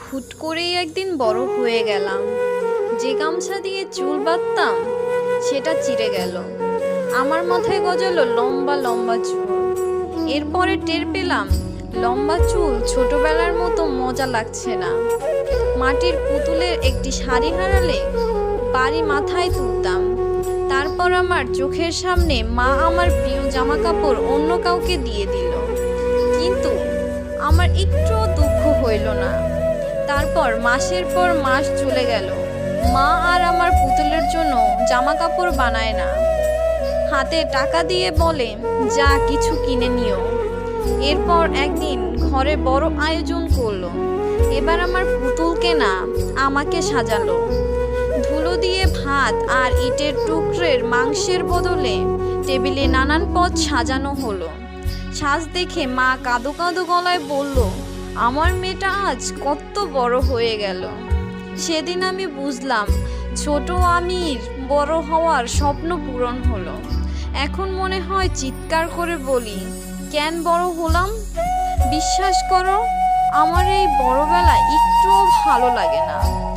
হুট করেই একদিন বড় হয়ে গেলাম। যে গামছা দিয়ে চুল বাঁধতাম সেটা চিড়ে গেল। আমার মাথায় গজালো লম্বা লম্বা চুল। এরপরে টের পেলাম লম্বা চুল ছোটবেলার মতো মজা লাগছে না। মাটির পুতুলের একটি শাড়ি হারালে বাড়ি মাথায় তুলতাম। তারপর আমার চোখের সামনে মা আমার প্রিয় জামা কাপড় অন্য কাউকে দিয়ে দিল, কিন্তু আমার একটুও দুঃখ হইল না। তারপর মাসের পর মাস চলে গেল, মা আর আমার পুতুলের জন্য জামা কাপড় বানায় না। হাতে টাকা দিয়ে বলে, যা কিছু কিনে নিও। এরপর একদিন ঘরে বড় আয়োজন করলো। এবার আমার পুতুলকে না, আমাকে সাজালো। ধুলো দিয়ে ভাত আর ইটের টুকরের মাংসের বদলে টেবিলে নানান পদ সাজানো হলো। সাজ দেখে মা কাঁদো কাঁদো গলায় বলল, আমার মেয়েটা আজ কত বড় হয়ে গেল। সেদিন আমি বুঝলাম ছোট আমির বড় হওয়ার স্বপ্ন পূরণ হলো। এখন মনে হয় চিৎকার করে বলি, কেন বড় হলাম? বিশ্বাস করো, আমার এই বড়বেলা একটুও ভালো লাগে না।